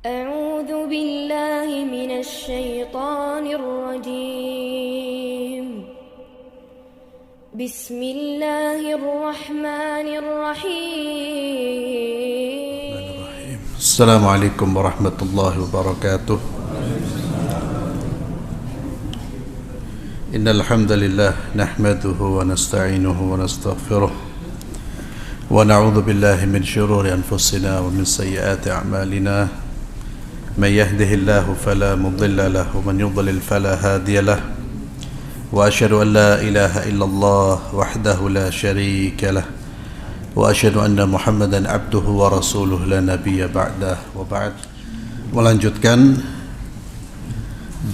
أعوذ بالله من الشيطان الرجيم بسم الله الرحمن الرحيم السلام عليكم ورحمة الله وبركاته. إن الحمد لله نحمده ونستعينه ونستغفره ونعوذ بالله من شرور أنفسنا ومن سيئات أعمالنا. من يهده الله فلا مضل له ومن يضلل فلا هادي له. وأشهد أن لا إله إلا الله وحده لا شريك له وأشهد أن محمدا عبده ورسوله لا نبي بعده. وبعد. Melanjutkan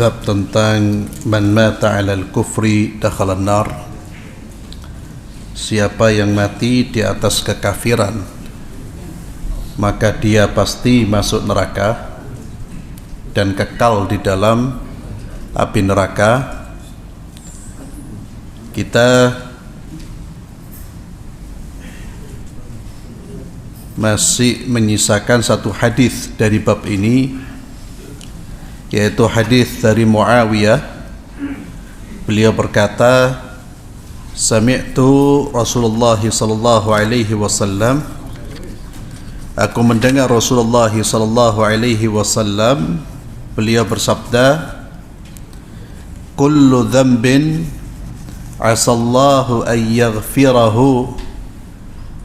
bab tentang man mata 'alal kufri dakhalan nar. Siapa yang mati di atas kekafiran maka dia pasti masuk neraka dan kekal di dalam api neraka. Kita masih menyisakan satu hadis dari bab ini, yaitu hadis dari Muawiyah. Beliau berkata, sami'tu Rasulullah sallallahu alaihi wasallam, aku mendengar Rasulullah sallallahu alaihi wasallam, beliau bersabda, kullu dhanbin asallahu an yaghfirahu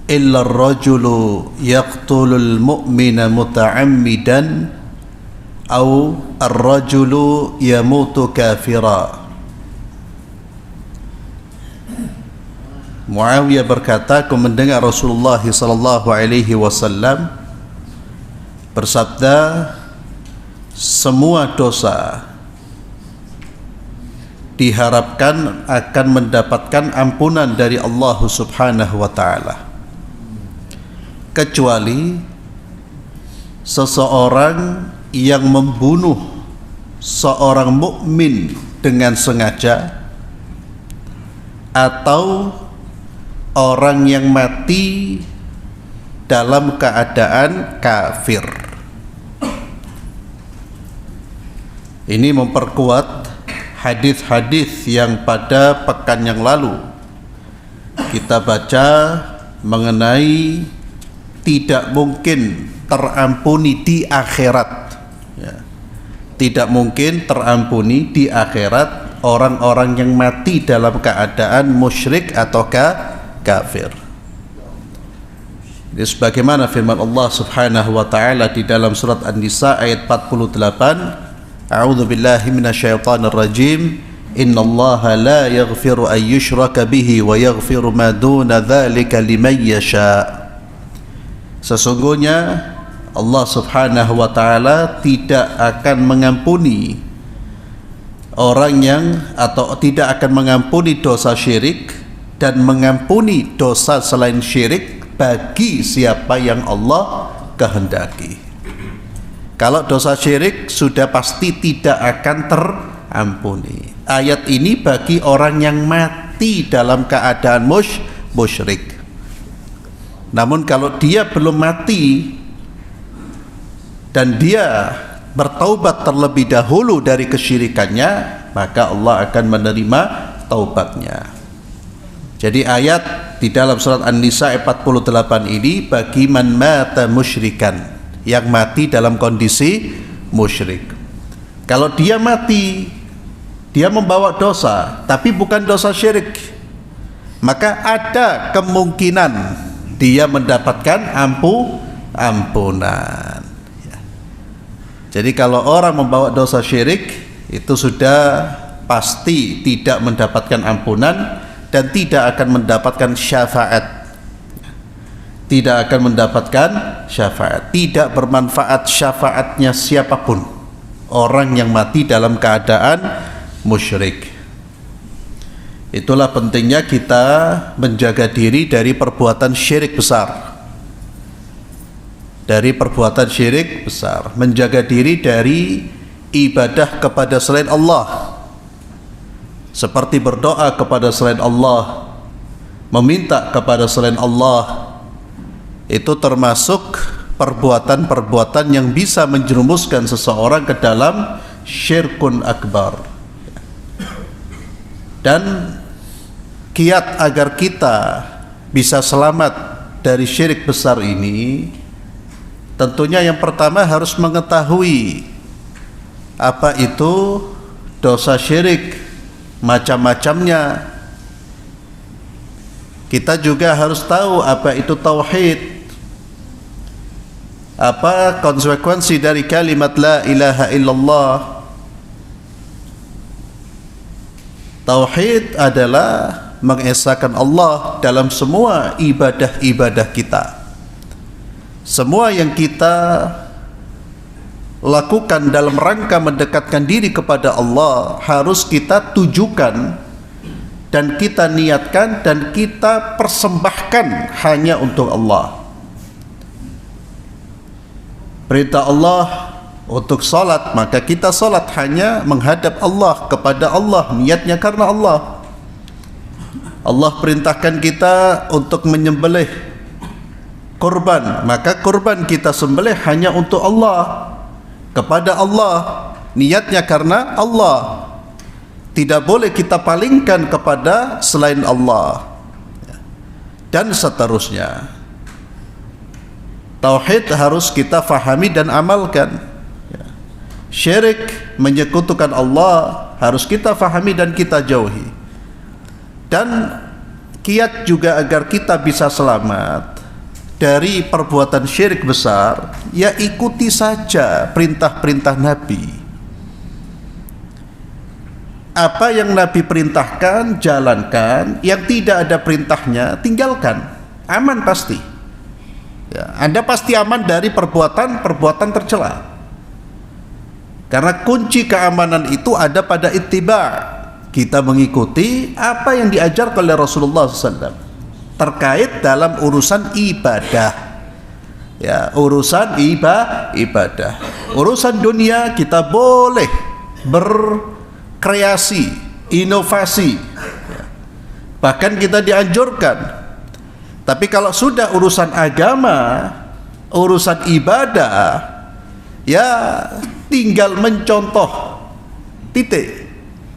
illa ar-rajulu yaqtulul mu'mina muta'ammidan aw ar-rajulu yamutu kafira. Muawiyah berkata, aku mendengar Rasulullah sallallahu alaihi wasallam bersabda, semua dosa diharapkan akan mendapatkan ampunan dari Allah Subhanahu wa taala, kecuali seseorang yang membunuh seorang mukmin dengan sengaja atau orang yang mati dalam keadaan kafir. Ini memperkuat hadis-hadis yang pada pekan yang lalu kita baca mengenai tidak mungkin terampuni di akhirat, ya. Tidak mungkin terampuni di akhirat orang-orang yang mati dalam keadaan musyrik atau kafir. Jadi sebagaimana firman Allah Subhanahu wa taala di dalam surat An-Nisa ayat 48, a'udzu billahi minasyaitonir rajim, innallaha la yaghfiru an yushraka bihi wa yaghfiru ma duna dzalika liman yasha. Sesungguhnya Allah Subhanahu wa taala tidak akan mengampuni orang yang, atau tidak akan mengampuni dosa syirik dan mengampuni dosa selain syirik bagi siapa yang Allah kehendaki. Kalau dosa syirik sudah pasti tidak akan terampuni. Ayat ini bagi orang yang mati dalam keadaan musyrik. Namun kalau dia belum mati dan dia bertaubat terlebih dahulu dari kesyirikannya, maka Allah akan menerima taubatnya. Jadi ayat di dalam surat An-Nisa 48 ini bagi man mata musyrikan, yang mati dalam kondisi musyrik. Kalau dia mati, dia membawa dosa tapi bukan dosa syirik, maka ada kemungkinan dia mendapatkan ampunan. Jadi kalau orang membawa dosa syirik, itu sudah pasti tidak mendapatkan ampunan dan tidak akan mendapatkan syafaat. Tidak akan mendapatkan syafaat. Tidak bermanfaat syafaatnya siapapun orang yang mati dalam keadaan musyrik. Itulah pentingnya kita menjaga diri dari perbuatan syirik besar. Dari perbuatan syirik besar, menjaga diri dari ibadah kepada selain Allah, seperti berdoa kepada selain Allah, meminta kepada selain Allah, itu termasuk perbuatan-perbuatan yang bisa menjerumuskan seseorang ke dalam syirkun akbar. Dan kiat agar kita bisa selamat dari syirik besar ini, tentunya yang pertama harus mengetahui apa itu dosa syirik, macam-macamnya. Kita juga harus tahu apa itu tauhid, apa konsekuensi dari kalimat la ilaha illallah. Tauhid adalah mengesahkan Allah dalam semua ibadah-ibadah kita. Semua yang kita lakukan dalam rangka mendekatkan diri kepada Allah harus kita tujukan dan kita niatkan dan kita persembahkan hanya untuk Allah. Perintah Allah untuk salat, maka kita salat hanya menghadap Allah, kepada Allah, niatnya karena Allah. Allah perintahkan kita untuk menyembelih kurban, maka kurban kita sembelih hanya untuk Allah, kepada Allah, niatnya karena Allah. Tidak boleh kita palingkan kepada selain Allah, dan seterusnya. Tauhid harus kita fahami dan amalkan. Syirik, menyekutukan Allah, harus kita fahami dan kita jauhi. Dan kiat juga agar kita bisa selamat dari perbuatan syirik besar, ya ikuti saja perintah-perintah Nabi. Apa yang Nabi perintahkan, jalankan. Yang tidak ada perintahnya, tinggalkan. Aman pasti. Ya, Anda pasti aman dari perbuatan-perbuatan tercela. Karena kunci keamanan itu ada pada ittiba'. Kita mengikuti apa yang diajarkan oleh Rasulullah SAW terkait dalam urusan ibadah. Ya, urusan ibadah. Urusan dunia kita boleh berkreasi, inovasi. Ya. Bahkan kita dianjurkan. Tapi kalau sudah urusan agama, urusan ibadah, ya tinggal mencontoh, titik.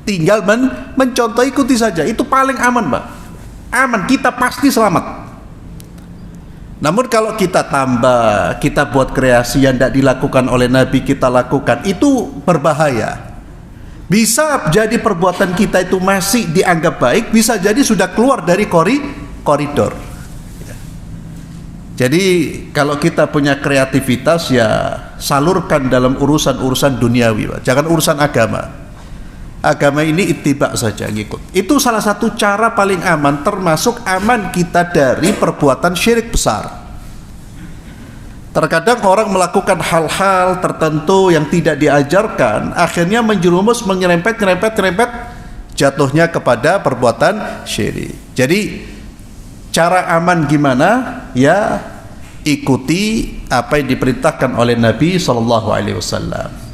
Tinggal mencontoh, ikuti saja. Itu paling aman, Pak. Aman, kita pasti selamat. Namun kalau kita tambah, kita buat kreasi yang tidak dilakukan oleh Nabi, kita lakukan, itu berbahaya. Bisa jadi perbuatan kita itu masih dianggap baik, bisa jadi sudah keluar dari koridor. Jadi kalau kita punya kreativitas, ya salurkan dalam urusan-urusan duniawi, Pak. Jangan urusan agama. Agama ini ittiba' saja, ngikut. Itu salah satu cara paling aman, termasuk aman kita dari perbuatan syirik besar. Terkadang orang melakukan hal-hal tertentu yang tidak diajarkan, akhirnya menjerumus, menyerempet, jatuhnya kepada perbuatan syirik. Jadi cara aman gimana? Ya ikuti apa yang diperintahkan oleh Nabi SAW.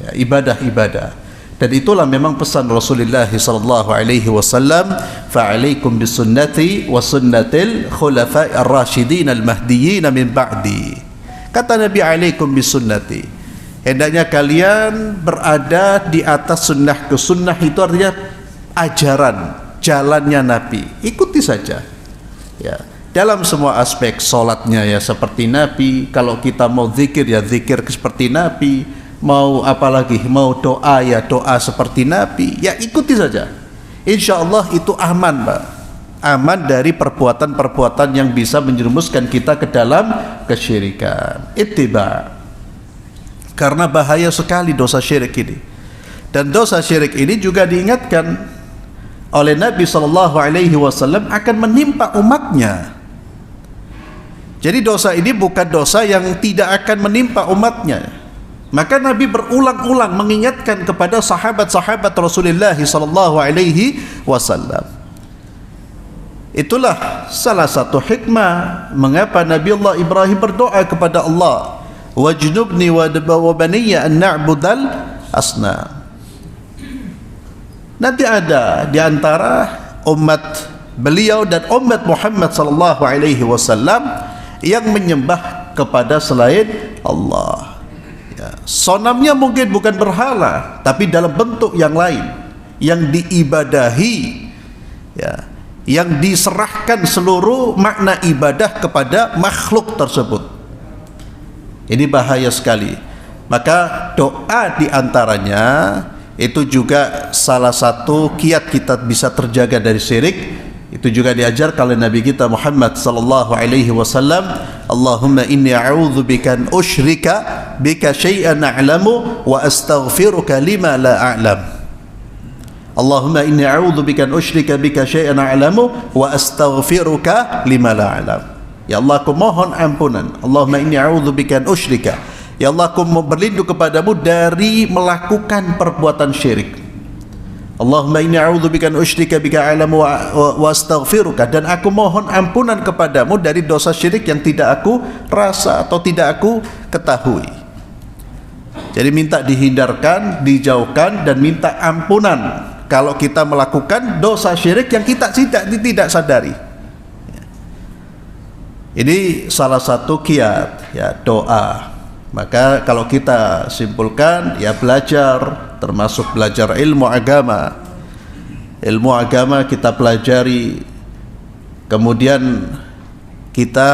Ya, ibadah-ibadah. Dan itulah memang pesan Rasulullah SAW. Fa'alaikum bisunnati wa sunnatil khulafa'i ar-rasyidin al-mahdiyyin min ba'di. Kata Nabi, alaikum bisunnati. Hendaknya kalian berada di atas sunnahku. Sunnah itu artinya ajaran, jalannya Nabi. Ikuti saja. Ya, dalam semua aspek, sholatnya ya seperti Nabi. Kalau kita mau zikir ya zikir seperti Nabi. Mau apalagi, mau doa ya doa seperti Nabi. Ya ikuti saja. Insya Allah itu aman, Pak. Aman dari perbuatan-perbuatan yang bisa menjerumuskan kita ke dalam kesyirikan. Ittiba'. Karena bahaya sekali dosa syirik ini. Dan dosa syirik ini juga diingatkan oleh Nabi SAW akan menimpa umatnya. Jadi dosa ini bukan dosa yang tidak akan menimpa umatnya. Maka Nabi berulang-ulang mengingatkan kepada sahabat-sahabat Rasulullah SAW. Itulah salah satu hikmah mengapa Nabi Allah Ibrahim berdoa kepada Allah, wajnubni wa baniya an na'budal asnam. Nanti ada di antara umat beliau dan umat Muhammad SAW yang menyembah kepada selain Allah. Ya, sonamnya mungkin bukan berhala, tapi dalam bentuk yang lain, yang diibadahi, ya, yang diserahkan seluruh makna ibadah kepada makhluk tersebut. Ini bahaya sekali. Maka doa diantaranya itu juga salah satu kiat kita bisa terjaga dari syirik. Itu juga diajarkan oleh Nabi kita Muhammad sallallahu alaihi wasallam, Allahumma inni a'udzubika an usyrika bika syai'an a'lamu wa astaghfiruka lima la a'lam. Allahumma inni a'udzubika an usyrika bika syai'an a'lamu wa astaghfiruka lima la a'lam. Ya Allah, aku mohon ampunan. Allahumma inni a'udzubika an usyrika. Ya Allah, aku berlindung kepadamu dari melakukan perbuatan syirik. Allahumma inni a'udzubika an usyrika bika a'lamu wa astaghfiruka, dan aku mohon ampunan kepadamu dari dosa syirik yang tidak aku rasa atau tidak aku ketahui. Jadi minta dihindarkan, dijauhkan, dan minta ampunan kalau kita melakukan dosa syirik yang kita tidak sadari. Ini salah satu kiat, ya, doa. Maka kalau kita simpulkan, ya belajar, termasuk belajar ilmu agama. Ilmu agama kita pelajari, kemudian kita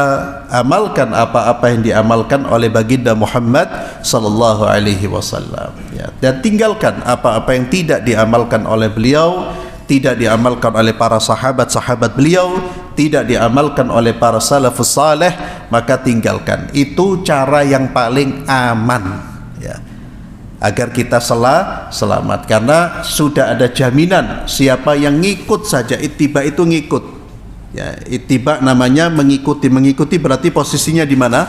amalkan apa-apa yang diamalkan oleh baginda Muhammad sallallahu alaihi wasallam, ya, dan tinggalkan apa-apa yang tidak diamalkan oleh beliau, tidak diamalkan oleh para sahabat-sahabat beliau, tidak diamalkan oleh para salafus saleh, maka tinggalkan. Itu cara yang paling aman, ya, agar kita selamat. Karena sudah ada jaminan, siapa yang ngikut saja, ittiba itu ngikut, ya. Ittiba namanya mengikuti berarti posisinya di mana?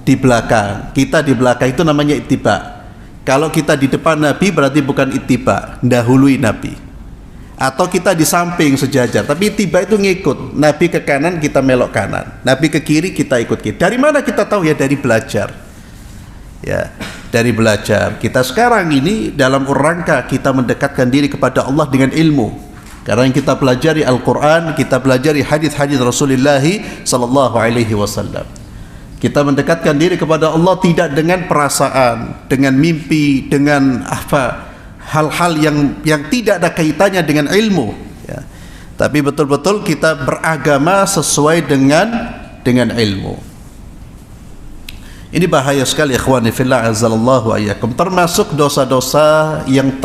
Di belakang. Kita di belakang, itu namanya ittiba. Kalau kita di depan Nabi berarti bukan ittiba, dahului Nabi. Atau kita di samping sejajar, tapi tiba itu ngikut. Nabi ke kanan, kita melok kanan. Nabi ke kiri, kita ikut kiri. Dari mana kita tahu? Ya dari belajar. Ya, dari belajar. Kita sekarang ini dalam rangka kita mendekatkan diri kepada Allah dengan ilmu. Karena yang kita pelajari Al-Quran, kita pelajari hadis-hadis Rasulullah sallallahu alaihi wasallam. Kita mendekatkan diri kepada Allah tidak dengan perasaan, dengan mimpi, dengan apa, hal-hal yang tidak ada kaitannya dengan ilmu, ya. Tapi betul-betul kita beragama sesuai dengan ilmu. Ini bahaya sekali, ikhwani fillah azallallahu ayyakum. Termasuk dosa-dosa yang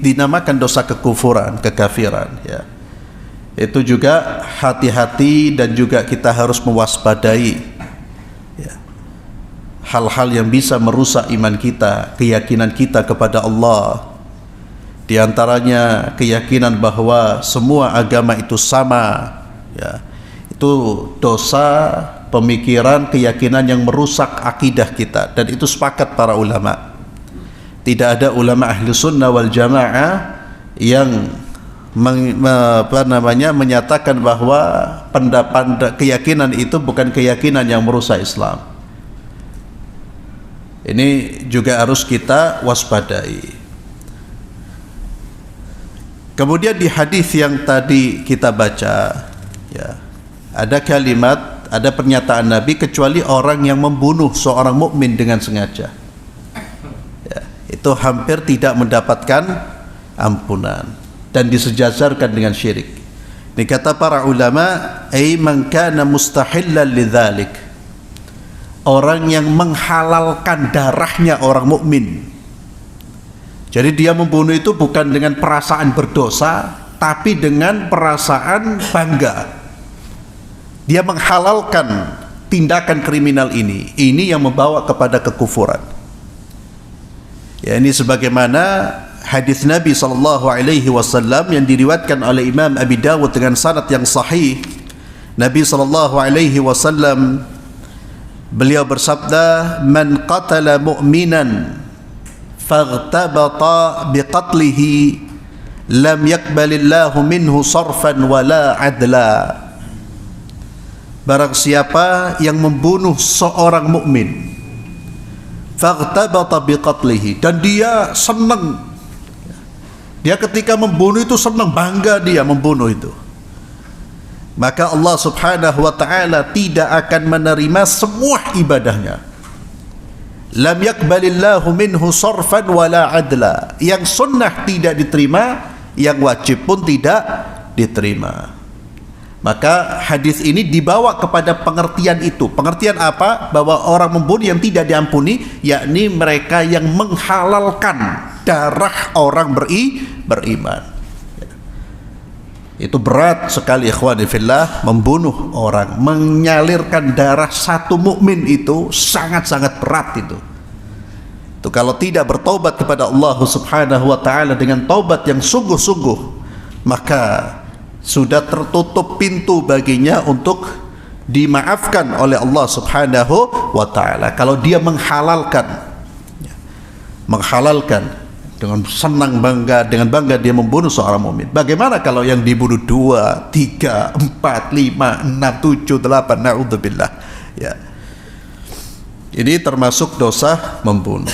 dinamakan dosa kekufuran, kekafiran, ya. Itu juga hati-hati dan juga kita harus mewaspadai, ya, hal-hal yang bisa merusak iman kita, keyakinan kita kepada Allah. Di antaranya keyakinan bahwa semua agama itu sama, ya. Itu dosa pemikiran, keyakinan yang merusak akidah kita, dan itu sepakat para ulama. Tidak ada ulama ahli sunnah wal jamaah yang menyatakan bahwa pendapat keyakinan itu bukan keyakinan yang merusak Islam. Ini juga harus kita waspadai. Kemudian di hadis yang tadi kita baca, ya, ada kalimat, ada pernyataan Nabi, kecuali orang yang membunuh seorang mukmin dengan sengaja, ya, itu hampir tidak mendapatkan ampunan dan disejajarkan dengan syirik. Ini kata para ulama, ay man kana mustahillan lidzalik, orang yang menghalalkan darahnya orang mukmin. Jadi dia membunuh itu bukan dengan perasaan berdosa, tapi dengan perasaan bangga. Dia menghalalkan tindakan kriminal ini. Ini yang membawa kepada kekufuran. Ya, ini sebagaimana hadis Nabi SAW yang diriwayatkan oleh Imam Abi Dawud dengan sanad yang sahih. Nabi SAW beliau bersabda, "Man qatala mu'minan faghtabata biqatlihi lam yakbalillahu minhu sarfan wala adla." Barang siapa yang membunuh seorang mukmin, faghtabata biqatlihi, dan dia senang, dia ketika membunuh itu senang, bangga dia membunuh itu, maka Allah Subhanahu wa ta'ala tidak akan menerima semua ibadahnya. lam yakbalillahu minhu sarfan wala adla. Yang sunnah tidak diterima, yang wajib pun tidak diterima. Maka hadis ini dibawa kepada pengertian itu. Pengertian apa? Bahwa orang membunuh yang tidak diampuni, yakni mereka yang menghalalkan darah orang beriman. Itu berat sekali ikhwani fillah, membunuh orang, menyalirkan darah satu mukmin itu sangat-sangat berat itu. Itu kalau tidak bertaubat kepada Allah Subhanahu wa taala dengan taubat yang sungguh-sungguh, maka sudah tertutup pintu baginya untuk dimaafkan oleh Allah Subhanahu wa taala. Kalau dia menghalalkan dengan senang bangga, dengan bangga dia membunuh seorang mukmin. Bagaimana kalau yang dibunuh 2, 3, 4, 5, 6, 7, 8, naudzubillah. Ya. Ini termasuk dosa membunuh.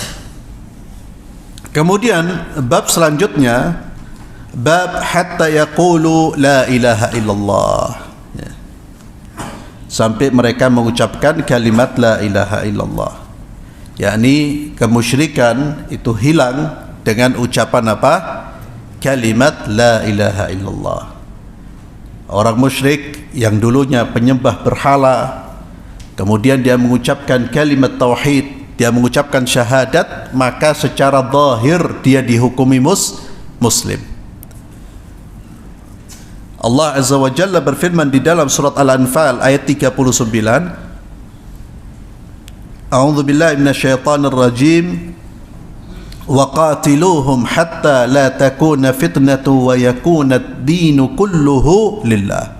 Kemudian bab selanjutnya, bab hatta yaqulu la ilaha illallah, ya. Sampai mereka mengucapkan kalimat la ilaha illallah, yakni kemusyrikan itu hilang dengan ucapan apa? Kalimat la ilaha illallah. Orang musyrik yang dulunya penyembah berhala, kemudian dia mengucapkan kalimat tauhid, dia mengucapkan syahadat, maka secara zahir dia dihukumi muslim. Allah Azza wa Jalla berfirman di dalam surat Al-Anfal ayat 39, A'udzu billahi minasyaitonir rajim, wa qatiluhum hatta la takuna fitnatu wa yakuna ad-dinu kulluhu lillah.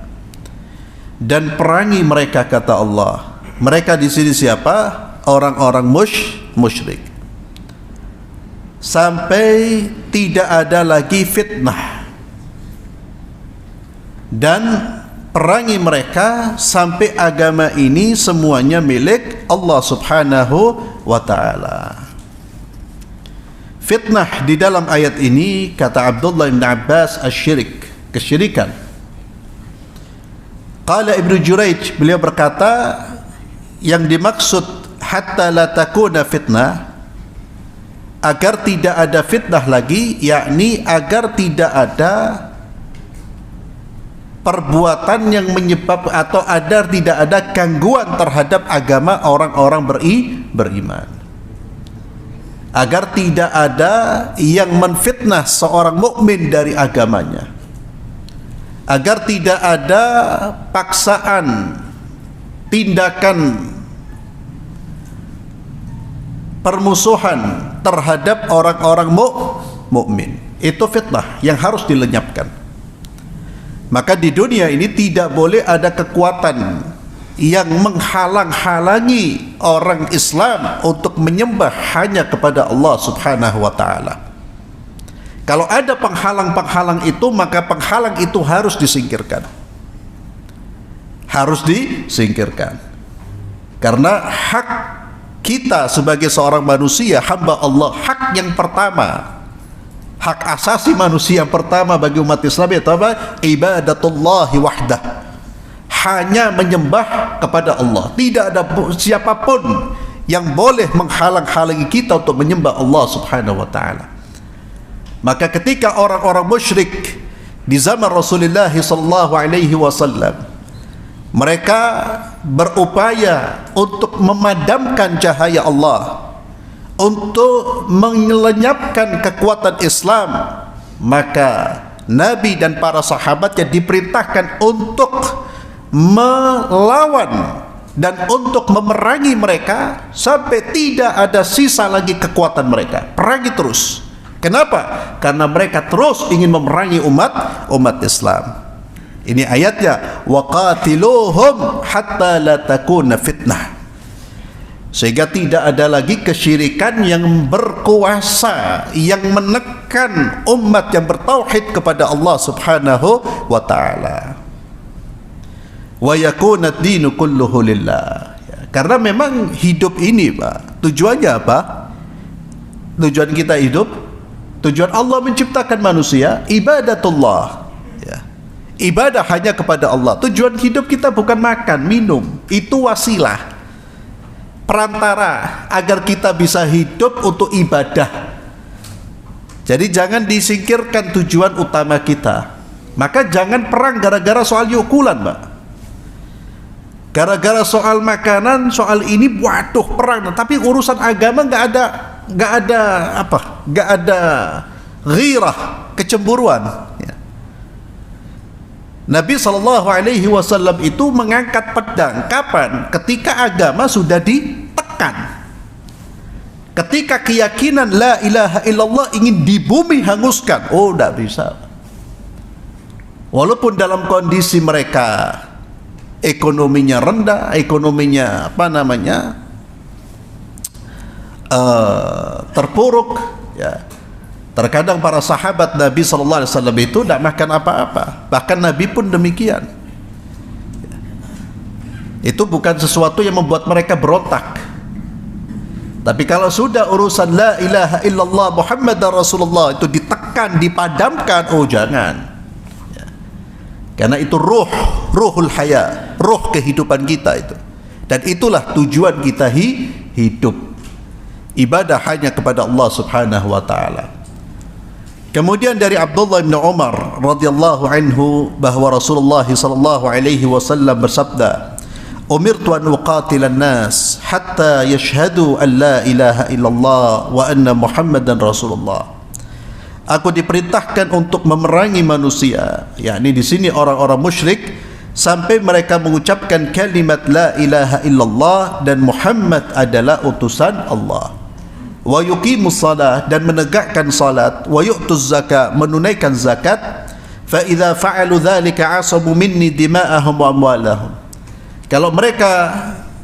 Dan perangi mereka, kata Allah. Mereka di sini siapa? Orang-orang musyrik. Sampai tidak ada lagi fitnah. Dan perangi mereka sampai agama ini semuanya milik Allah Subhanahu wa ta'ala. Fitnah di dalam ayat ini, kata Abdullah bin Abbas, asyirik, kesyirikan. Qala Ibnu Jurayj, beliau berkata, yang dimaksud hatta la takuna fitnah, agar tidak ada fitnah lagi, yakni agar tidak ada perbuatan yang menyebab atau agar tidak ada gangguan terhadap agama orang-orang beriman, agar tidak ada yang menfitnah seorang mukmin dari agamanya, agar tidak ada paksaan, tindakan permusuhan terhadap orang-orang mukmin. Itu fitnah yang harus dilenyapkan. Maka di dunia ini tidak boleh ada kekuatan yang menghalang-halangi orang Islam untuk menyembah hanya kepada Allah Subhanahu wa ta'ala. Kalau ada penghalang-penghalang itu, maka penghalang itu harus disingkirkan. Harus disingkirkan. Karena hak kita sebagai seorang manusia, hamba Allah, hak yang pertama, hak asasi manusia yang pertama bagi umat Islam itu apa? Ibadatullahi wahdah. Hanya menyembah kepada Allah. Tidak ada siapapun yang boleh menghalang-halangi kita untuk menyembah Allah Subhanahu wa ta'ala. Maka ketika orang-orang musyrik di zaman Rasulullah sallallahu alaihi wasallam, mereka berupaya untuk memadamkan cahaya Allah, untuk melenyapkan kekuatan Islam, maka Nabi dan para sahabatnya diperintahkan untuk melawan dan untuk memerangi mereka sampai tidak ada sisa lagi kekuatan mereka. Perangi terus. Kenapa? Karena mereka terus ingin memerangi umat Islam. Ini ayatnya, waqatiluhum hatta la takuna fitnah. Sehingga tidak ada lagi kesyirikan yang berkuasa, yang menekan umat yang bertauhid kepada Allah Subhanahu wa ta'ala. Wa yakuna ad-dinu kulluhu lillah. Karena memang hidup ini, Pak, tujuannya apa? Tujuan kita hidup, tujuan Allah menciptakan manusia, ibadatullah. Ibadah hanya kepada Allah. Tujuan hidup kita bukan makan, minum. Itu wasilah. perantara agar kita bisa hidup untuk ibadah. Jadi jangan disingkirkan tujuan utama kita. Maka jangan perang gara-gara soal yukulan, Mbak. Gara-gara soal makanan, soal ini, waduh perang. Tapi urusan agama nggak ada ghirah, kecemburuan. Ya. Nabi SAW itu mengangkat pedang kapan? Ketika agama sudah ditekan. Ketika keyakinan la ilaha illallah ingin di bumi hanguskan, oh tidak bisa. Walaupun dalam kondisi mereka ekonominya rendah, ekonominya terpuruk, ya. Terkadang para sahabat Nabi SAW itu tidak makan apa-apa. Bahkan Nabi pun demikian. Itu bukan sesuatu yang membuat mereka berontak. Tapi kalau sudah urusan la ilaha illallah Muhammadar Rasulullah itu ditekan, dipadamkan, oh jangan. Ya. Karena itu ruhul haya, ruh kehidupan kita itu. Dan itulah tujuan kita hidup. Ibadah hanya kepada Allah Subhanahu wa taala. Kemudian dari Abdullah bin Umar radhiyallahu anhu bahwa Rasulullah sallallahu alaihi wasallam bersabda, "Umirtu an uqatila an-nas hatta yashhadu an la ilaha illallah wa anna Muhammadan Rasulullah." Aku diperintahkan untuk memerangi manusia, yakni di sini orang-orang musyrik, sampai mereka mengucapkan kalimat la ilaha illallah dan Muhammad adalah utusan Allah. Wa yuqimus salah, dan menegakkan salat, wa yu'tuz zakat, menunaikan zakat. Fa idza fa'alu dzalika 'asabu minni dima'ahum wa amwalahum. Kalau mereka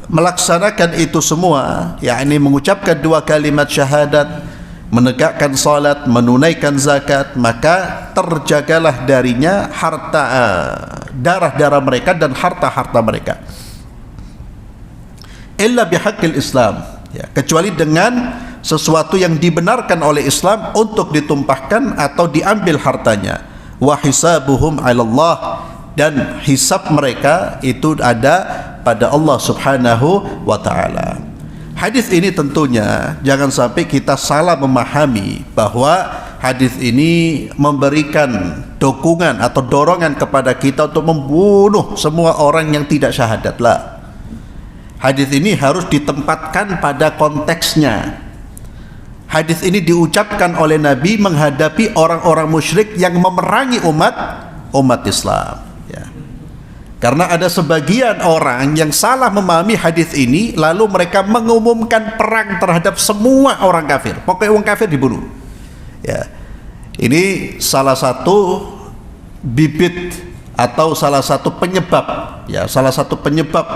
melaksanakan itu semua, yakni mengucapkan dua kalimat syahadat, menegakkan salat, menunaikan zakat, maka terjagalah darinya harta, darah-darah mereka dan harta-harta mereka. Illa bihaqqil Islam, ya, kecuali dengan sesuatu yang dibenarkan oleh Islam untuk ditumpahkan atau diambil hartanya. Wa hisabuhum 'ala Allah, dan hisab mereka itu ada pada Allah Subhanahu wa taala. Hadis ini tentunya jangan sampai kita salah memahami bahwa hadis ini memberikan dukungan atau dorongan kepada kita untuk membunuh semua orang yang tidak syahadat. Lah. Hadis ini harus ditempatkan pada konteksnya. Hadis ini diucapkan oleh Nabi menghadapi orang-orang musyrik yang memerangi umat Islam. Karena ada sebagian orang yang salah memahami hadis ini, lalu mereka mengumumkan perang terhadap semua orang kafir. Pokoknya orang kafir dibunuh. Ya. Ini salah satu bibit atau salah satu penyebab, ya, salah satu penyebab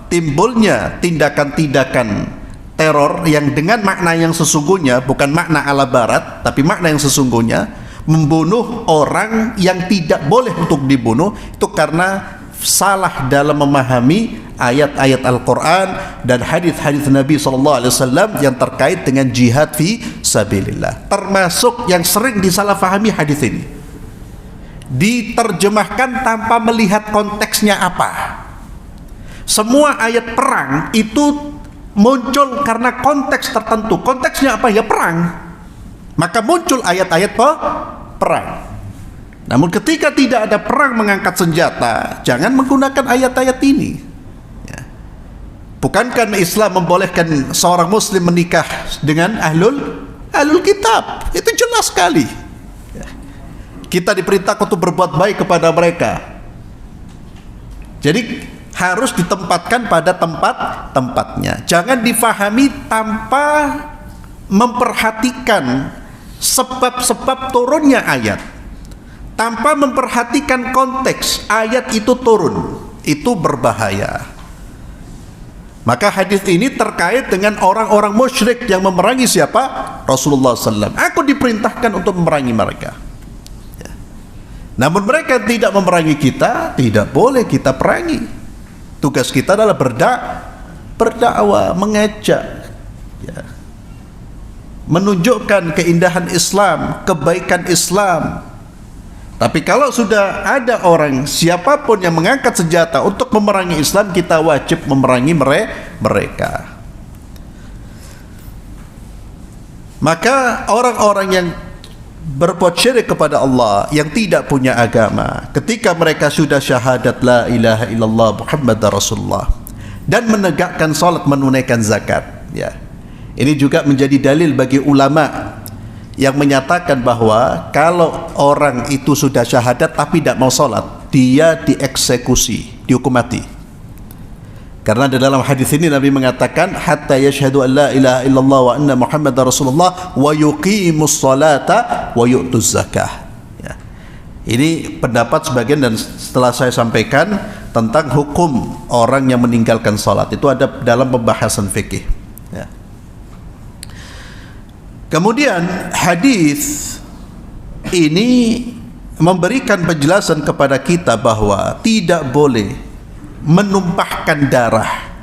timbulnya tindakan-tindakan teror yang dengan makna yang sesungguhnya, bukan makna ala barat, tapi makna yang sesungguhnya, membunuh orang yang tidak boleh untuk dibunuh, itu karena salah dalam memahami ayat-ayat Al-Quran dan hadis-hadis Nabi SAW yang terkait dengan jihad fi sabilillah. Termasuk yang sering disalahfahami hadis ini, diterjemahkan tanpa melihat konteksnya apa. Semua ayat perang itu muncul karena konteks tertentu. Konteksnya apa? Ya perang. Maka muncul ayat-ayat perang. Namun ketika tidak ada perang mengangkat senjata, jangan menggunakan ayat-ayat ini. Ya. Bukankah Islam membolehkan seorang muslim menikah dengan ahlul kitab? Itu jelas sekali. Ya. Kita diperintahkan untuk berbuat baik kepada mereka. Jadi harus ditempatkan pada tempat-tempatnya. Jangan difahami tanpa memperhatikan sebab-sebab turunnya ayat. Tanpa memperhatikan konteks ayat itu turun, itu berbahaya. Maka hadis ini terkait dengan orang-orang musyrik yang memerangi siapa? Rasulullah SAW. Aku diperintahkan untuk memerangi mereka. Ya. Namun mereka tidak memerangi kita, tidak boleh kita perangi. Tugas kita adalah berdakwah, mengajak, ya, menunjukkan keindahan Islam, kebaikan Islam. Tapi kalau sudah ada orang siapapun yang mengangkat senjata untuk memerangi Islam, kita wajib memerangi mereka. Maka orang-orang yang berbuat syirik kepada Allah, yang tidak punya agama, ketika mereka sudah syahadat la ilaha illallah Muhammadar Rasulullah dan menegakkan salat, menunaikan zakat, ya, ini juga menjadi dalil bagi ulama yang menyatakan bahwa kalau orang itu sudah syahadat tapi tidak mau salat, dia dieksekusi, dihukum mati. Karena di dalam hadis ini Nabi mengatakan hatta yashhadu an la ilaha illallah wa anna Muhammadar Rasulullah wa yuqimus salata wa yu'tuz zakah. Ya. Ini pendapat sebagian, dan setelah saya sampaikan tentang hukum orang yang meninggalkan salat, itu ada dalam pembahasan fikih. Ya. Kemudian hadis ini memberikan penjelasan kepada kita bahwa tidak boleh menumpahkan darah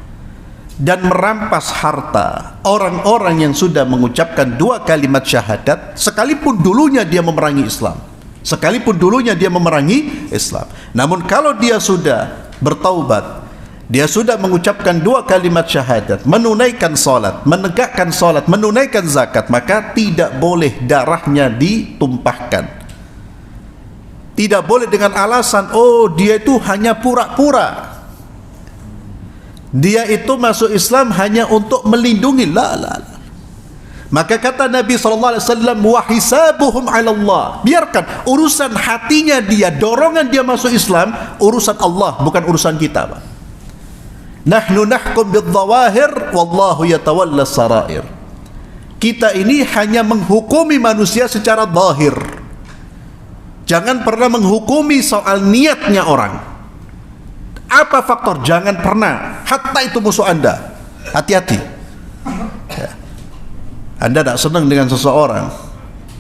dan merampas harta orang-orang yang sudah mengucapkan dua kalimat syahadat, sekalipun dulunya dia memerangi Islam, sekalipun dulunya dia memerangi Islam. Namun kalau dia sudah bertaubat, dia sudah mengucapkan dua kalimat syahadat, menunaikan salat, menegakkan salat, menunaikan zakat, maka tidak boleh darahnya ditumpahkan. Tidak boleh dengan alasan, oh dia itu hanya pura-pura, dia itu masuk Islam hanya untuk melindungi. La. Maka kata Nabi SAW, wa hisabuhum 'ala Allah. Biarkan urusan hatinya dia, dorongan dia masuk Islam, urusan Allah, bukan urusan kita, Pak. Nahnu nahkum bidh-dhawahir wallahu yatawalla sarair. Kita ini hanya menghukumi manusia secara zahir. Jangan pernah menghukumi soal niatnya orang. Apa faktor? Jangan pernah, hatta itu musuh Anda. Hati-hati. Ya. Anda tidak senang dengan seseorang,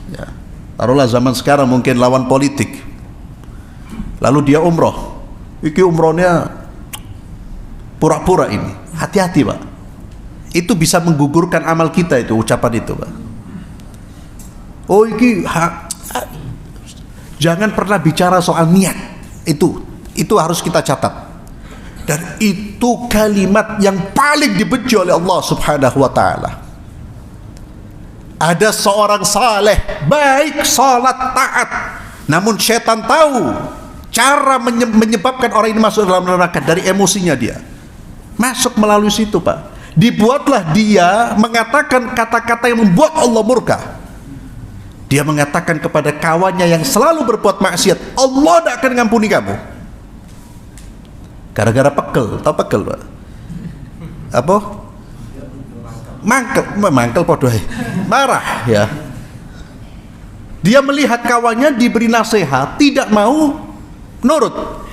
ya, taruhlah zaman sekarang mungkin lawan politik, lalu dia umroh, iki umrohnya pura-pura ini. Hati-hati, Pak. Itu bisa menggugurkan amal kita, itu ucapan itu, Pak. Oh iki jangan pernah bicara soal niat. Itu harus kita catat. Dan itu kalimat yang paling dibenci oleh Allah Subhanahu wa ta'ala. Ada seorang saleh, baik, salat, taat, namun syaitan tahu cara menyebabkan orang ini masuk dalam neraka dari emosinya dia. Masuk melalui situ, Pak. Dibuatlah dia mengatakan kata-kata yang membuat Allah murka. Dia mengatakan kepada kawannya yang selalu berbuat maksiat, Allah tidak akan ngampuni kamu. Gara-gara pekel, tahu pekel, Pak? Apa? Mangkel podoh, marah, ya. Dia melihat kawannya diberi nasihat, tidak mau nurut.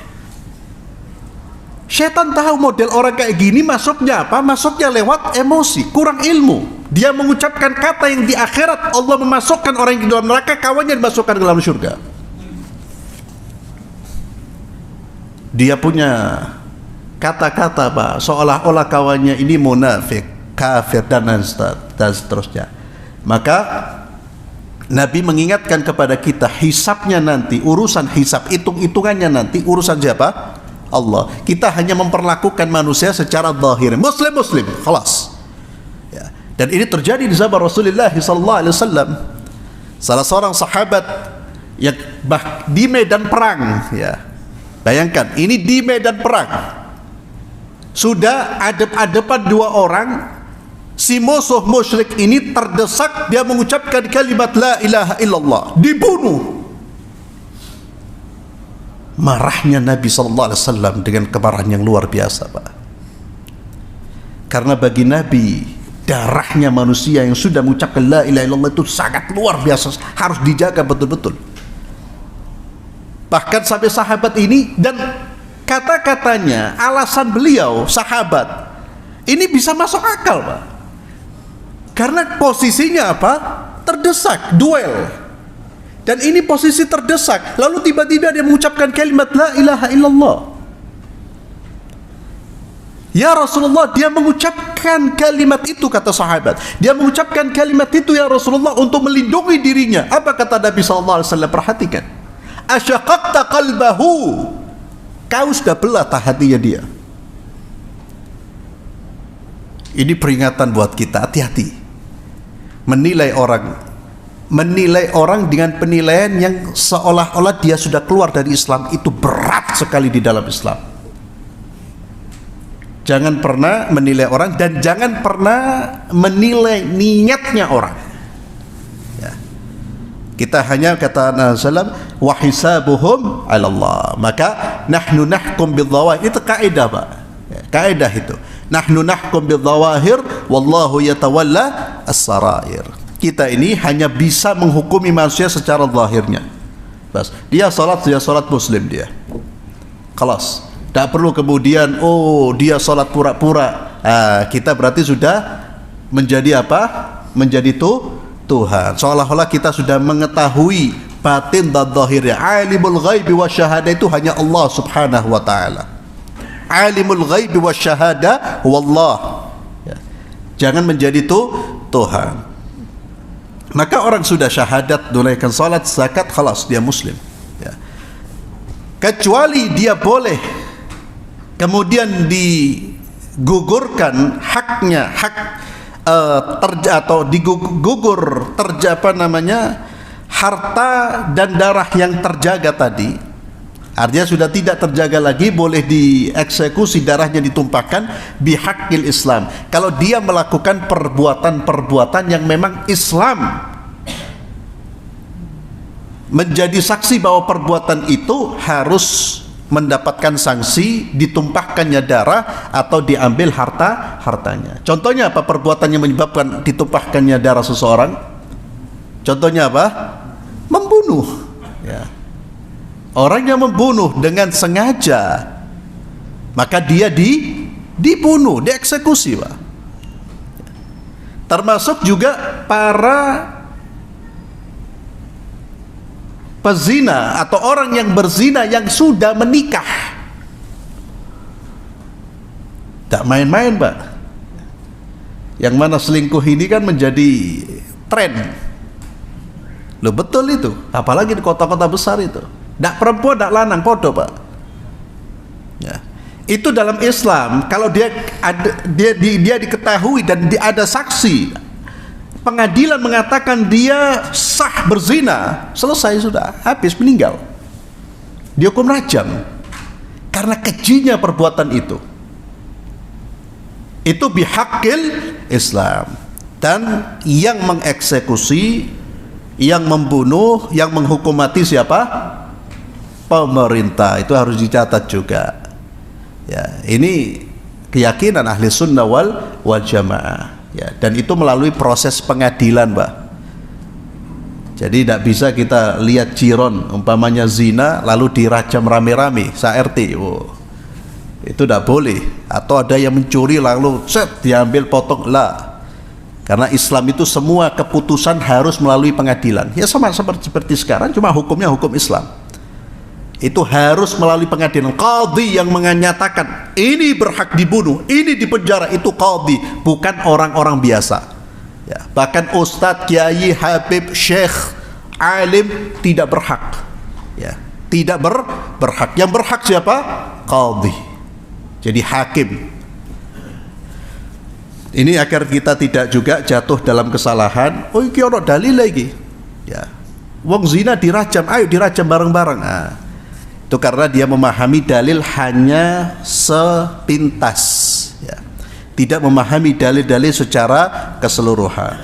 Setan tahu model orang kayak gini masuknya apa? Masuknya lewat emosi, kurang ilmu. Dia mengucapkan kata yang di akhirat Allah memasukkan orang yang di dalam neraka, kawannya dimasukkan ke dalam surga. Dia punya kata-kata, Pak, seolah-olah kawannya ini munafik, kafir, dan seterusnya. Maka Nabi mengingatkan kepada kita, hisabnya nanti, urusan hisab, hitung-hitungannya nanti, urusan siapa? Allah. Kita hanya memperlakukan manusia secara zahir, muslim, khalas. Ya. Dan ini terjadi di zaman Rasulullah SAW. Salah seorang sahabat yang di medan perang, ya. Bayangkan, ini di medan perang. Sudah adep-adepan dua orang, si musuh musyrik ini terdesak, dia mengucapkan kalimat la ilaha illallah, dibunuh. Marahnya Nabi SAW dengan kemarahan yang luar biasa, Pak. Karena bagi Nabi, darahnya manusia yang sudah mengucapkan la ilaha illallah itu sangat luar biasa, harus dijaga betul-betul. Bahkan sampai sahabat ini, dan kata-katanya, alasan beliau sahabat ini bisa masuk akal, Pak. Karena posisinya apa? Terdesak, duel. Dan ini posisi terdesak, lalu tiba-tiba dia mengucapkan kalimat la ilaha illallah. Ya Rasulullah, dia mengucapkan kalimat itu, kata sahabat. Dia mengucapkan kalimat itu, ya Rasulullah, untuk melindungi dirinya. Apa kata Nabi SAW? Perhatikan. Asyaqaqta qalbahu, kau sudah belah hatinya dia. Ini peringatan buat kita, hati-hati. menilai orang dengan penilaian yang seolah-olah dia sudah keluar dari Islam, itu berat sekali di dalam Islam. Jangan pernah menilai orang dan jangan pernah menilai niatnya orang. Ya. Kita hanya kata Nabi sallam, wa hisabuhum 'ala Allah. Maka nahnu nahkum bidzawahir, itu kaidah, Pak. Ya, kaidah itu. Nahnu nahkum bidzawahir wallahu yatawalla as-sarair. Kita ini hanya bisa menghukumi manusia secara zahirnya. Bas, dia salat muslim dia. Kelas. Tak perlu kemudian dia salat pura-pura. Kita berarti sudah menjadi apa? Menjadi Tuhan. Seolah-olah kita sudah mengetahui batin dan zahirnya. Alimul ghaibi wasyahada itu hanya Allah Subhanahu wa taala. Alimul ghaibi wasyahada wallah. Ya. Jangan menjadi Tuhan. Maka orang sudah syahadat, tunaikan salat, zakat, khalas dia muslim. Ya. Kecuali dia boleh kemudian digugurkan haknya, atau digugur harta dan darah yang terjaga tadi, artinya sudah tidak terjaga lagi, boleh dieksekusi, darahnya ditumpahkan bihaqil Islam. Kalau dia melakukan perbuatan-perbuatan yang memang Islam menjadi saksi bahwa perbuatan itu harus mendapatkan sanksi, ditumpahkannya darah atau diambil hartanya. Contohnya apa perbuatan yang menyebabkan ditumpahkannya darah seseorang? Contohnya apa? Membunuh. Ya. Orang yang membunuh dengan sengaja, maka dia dibunuh, dieksekusi, Pak. Termasuk juga para pezina atau orang yang berzina yang sudah menikah. Tak main-main, Pak. Yang mana selingkuh ini kan menjadi tren. Loh, betul itu. Apalagi di kota-kota besar itu. Dak perempuan, dak lanang, podo, Pak. Ya. Itu dalam Islam, kalau dia diketahui dan ada saksi, pengadilan mengatakan dia sah berzina, selesai sudah, habis, meninggal, dihukum rajam karena kejinya perbuatan itu bihaqil Islam. Dan yang mengeksekusi, yang membunuh, yang menghukum mati siapa? Pemerintah. Itu harus dicatat juga ya. Ini keyakinan ahli sunnah wal jamaah ya, dan itu melalui proses pengadilan, Mbak. Jadi tidak bisa kita lihat jiron umpamanya zina lalu dirajam rame-rame sa-RT. Itu tidak boleh. Atau ada yang mencuri lalu diambil potong, lah. Karena Islam itu semua keputusan harus melalui pengadilan. Ya sama seperti sekarang, cuma hukumnya hukum Islam. Itu harus melalui pengadilan. Qadhi yang menyatakan ini berhak dibunuh, ini dipenjara, itu qadhi, bukan orang-orang biasa ya. Bahkan ustadz, kiai, habib, syekh, alim tidak berhak ya. Tidak berhak. Yang berhak siapa? Qadhi. Jadi hakim. Ini agar kita tidak juga jatuh dalam kesalahan. Oh, iki ono dalil lagi ya. Wong zina dirajam, ayo dirajam bareng-bareng. Itu karena dia memahami dalil hanya sepintas ya. Tidak memahami dalil-dalil secara keseluruhan.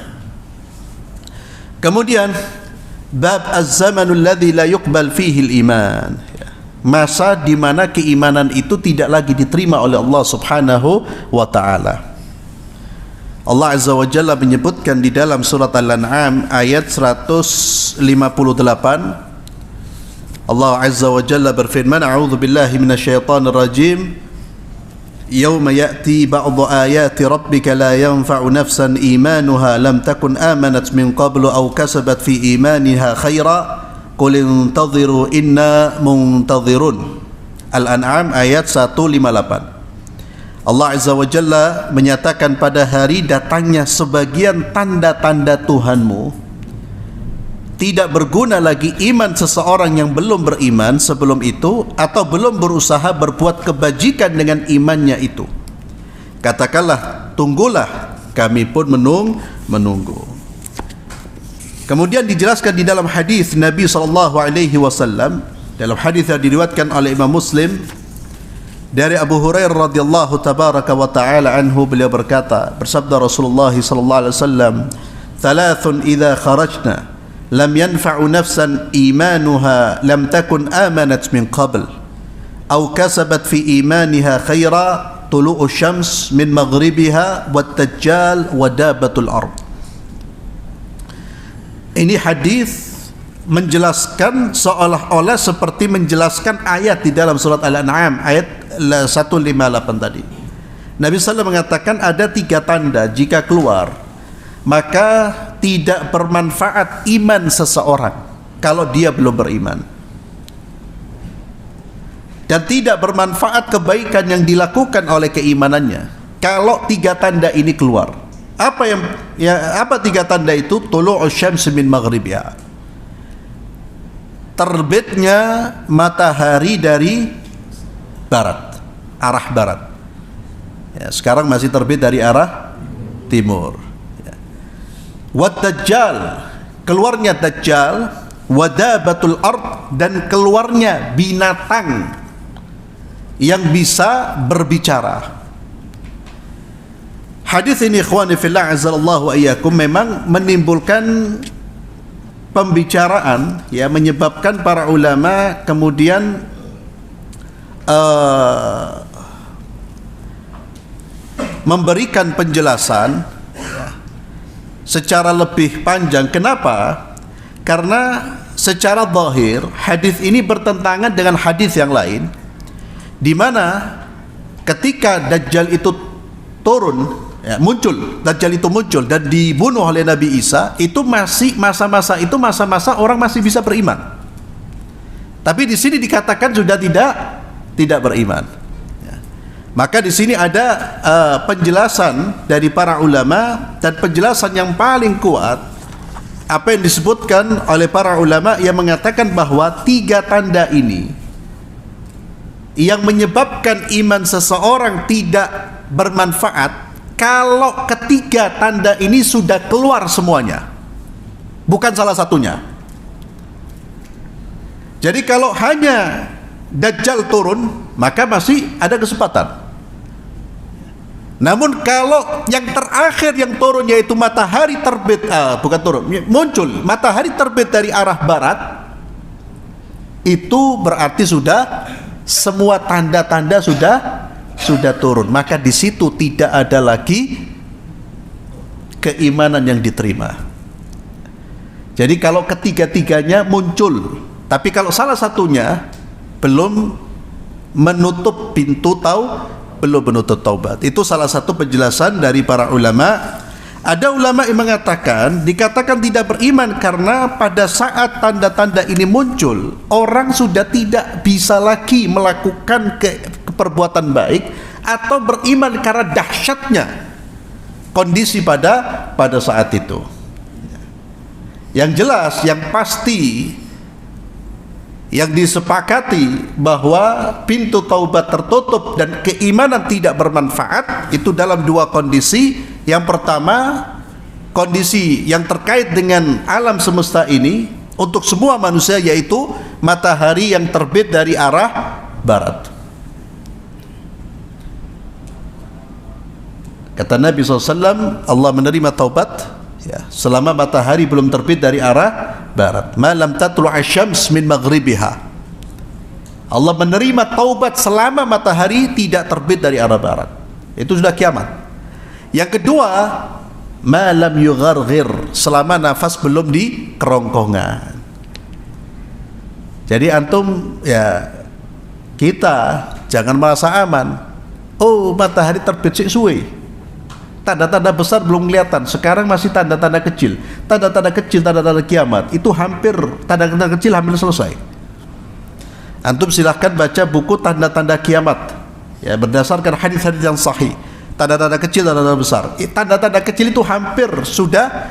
Kemudian bab az-zamanul ladzi la yuqbal fihi al-iman ya. Masa di mana keimanan itu tidak lagi diterima oleh Allah Subhanahu wa taala. Allah Azza wa Jalla menyebutkan di dalam surat Al-An'am ayat 158, Allah Azza wa Jalla berfirman, a'udzu billahi minasyaitonir rajim, yauma ya'ti ba'dhu ayati rabbika la yanfa'u nafsan imanuha lam takun amanat min qablu aw kasabat fi imaniha khaira qul intadhiru inna muntadhirun. Al-An'am ayat 158. Allah Azza wa Jalla menyatakan pada hari datangnya sebagian tanda-tanda Tuhanmu, tidak berguna lagi iman seseorang yang belum beriman sebelum itu atau belum berusaha berbuat kebajikan dengan imannya itu. Katakanlah, tunggulah, kami pun menunggu. Kemudian dijelaskan di dalam hadis Nabi SAW, dalam hadis yang diriwayatkan oleh Imam Muslim dari Abu Hurairah radhiyallahu tabaraka wa ta'ala anhu, beliau berkata, bersabda Rasulullah sallallahu alaihi wasallam, "Thalathun idza kharajna lam yanfa'u nafsan imanuha lam takun amanat min qabl aw kasabat fi imaniha khaira tulu'u syams min maghribiha wat dajjal wa dabatul ard." Ini hadis menjelaskan seolah-olah seperti menjelaskan ayat di dalam surat Al-An'am ayat 158 tadi. Nabi SAW mengatakan ada 3 tanda jika keluar maka tidak bermanfaat iman seseorang kalau dia belum beriman, dan tidak bermanfaat kebaikan yang dilakukan oleh keimanannya kalau 3 tanda ini keluar. Apa 3 tanda itu? Tulu'us syams min maghribiha, terbitnya matahari dari barat, arah barat. Ya, sekarang masih terbit dari arah timur. Ya. Wad dajjal, keluarnya dajjal, wadabatul ard, dan keluarnya binatang yang bisa berbicara. Hadis ini ikhwani fillah azallahu wa iyyakum memang menimbulkan pembicaraan, ya, menyebabkan para ulama kemudian memberikan penjelasan, ya, secara lebih panjang. Kenapa? Karena secara zahir hadis ini bertentangan dengan hadis yang lain, di mana ketika Dajjal itu turun, ya, Dajjal itu muncul dan dibunuh oleh Nabi Isa, itu masih masa-masa orang masih bisa beriman. Tapi di sini dikatakan sudah tidak beriman. Ya. Maka di sini ada penjelasan dari para ulama, dan penjelasan yang paling kuat apa yang disebutkan oleh para ulama yang mengatakan bahwa 3 tanda ini yang menyebabkan iman seseorang tidak bermanfaat kalau ketiga tanda ini sudah keluar semuanya, bukan salah satunya. Jadi kalau hanya Dajjal turun, maka masih ada kesempatan. Namun kalau yang terakhir yang turun, yaitu matahari terbit, muncul matahari terbit dari arah barat, itu berarti sudah semua tanda-tanda sudah turun. Maka di situ tidak ada lagi keimanan yang diterima. Jadi kalau ketiga-tiganya muncul, tapi kalau salah satunya belum menutup pintu belum menutup taubat. Itu salah satu penjelasan dari para ulama. Ada ulama yang mengatakan, dikatakan tidak beriman karena pada saat tanda-tanda ini muncul, orang sudah tidak bisa lagi melakukan perbuatan baik atau beriman karena dahsyatnya kondisi pada saat itu. Yang jelas, yang pasti, yang disepakati bahwa pintu taubat tertutup dan keimanan tidak bermanfaat itu dalam 2 kondisi. Yang pertama, kondisi yang terkait dengan alam semesta ini untuk semua manusia, yaitu matahari yang terbit dari arah barat. Kata Nabi SAW, Allah menerima taubat, ya, selama matahari belum terbit dari arah barat. Malam tatlu' asyams min maghribiha. Allah menerima taubat selama matahari tidak terbit dari arah barat. Itu sudah kiamat. Yang kedua, malam yugharghir, selama nafas belum di kerongkongan. Jadi antum, ya, kita jangan merasa aman. Oh, matahari terbit sik suwe, tanda-tanda besar belum kelihatan, sekarang masih tanda-tanda kecil, tanda-tanda kiamat. Itu hampir, tanda-tanda kecil hampir selesai. Antum silahkan baca buku tanda-tanda kiamat, ya, berdasarkan hadis-hadis yang sahih. Tanda-tanda kecil, tanda-tanda besar. Tanda-tanda kecil itu hampir sudah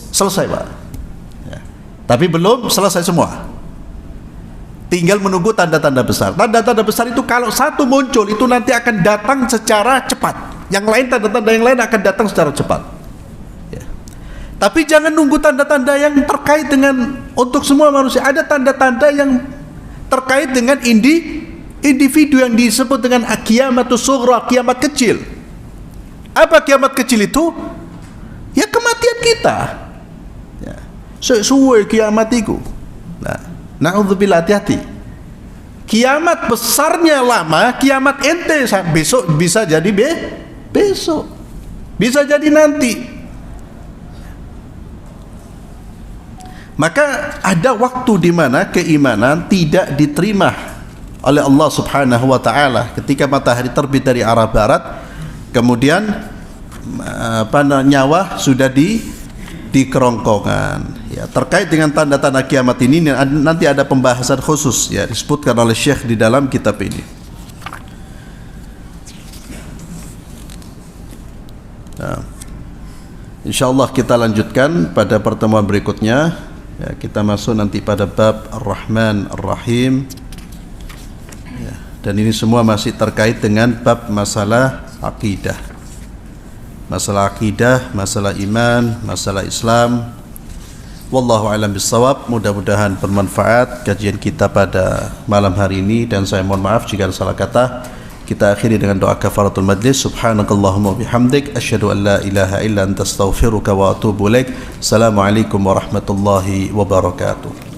selesai, Pak. Ya. Tapi belum selesai semua. Tinggal menunggu tanda-tanda besar. Tanda-tanda besar itu kalau satu muncul, itu nanti akan datang secara cepat. Yang lain, tanda-tanda yang lain akan datang secara cepat. Ya. Tapi jangan nunggu tanda-tanda yang terkait dengan untuk semua manusia. Ada tanda-tanda yang terkait dengan individu yang disebut dengan kiamatus sughra, kiamat kecil. Apa kiamat kecil itu? Ya kematian kita. Ya. Sesuai kiamat itu. Nah, na'udzubillah, hati-hati. Kiamat besarnya lama, kiamat ente besok bisa jadi besok. Bisa jadi nanti. Maka ada waktu di mana keimanan tidak diterima oleh Allah Subhanahu wa taala ketika matahari terbit dari arah barat, kemudian nyawa sudah di kerongkongan. Ya, terkait dengan tanda-tanda kiamat ini nanti ada pembahasan khusus ya disebutkan oleh Syekh di dalam kitab ini. Nah, insyaallah kita lanjutkan pada pertemuan berikutnya. Ya, kita masuk nanti pada bab Ar-Rahman Ar-Rahim ya, dan ini semua masih terkait dengan bab masalah akidah, masalah iman, masalah Islam. Wallahu a'lam bissawab. Mudah-mudahan bermanfaat kajian kita pada malam hari ini, dan saya mohon maaf jika ada salah kata. Kita akhiri dengan doa kafaratul majlis. Subhanakallahumma bihamdik asyhadu an la ilaha illa anta astaghfiruka wa atubu ilaik. Assalamualaikum warahmatullahi wabarakatuh.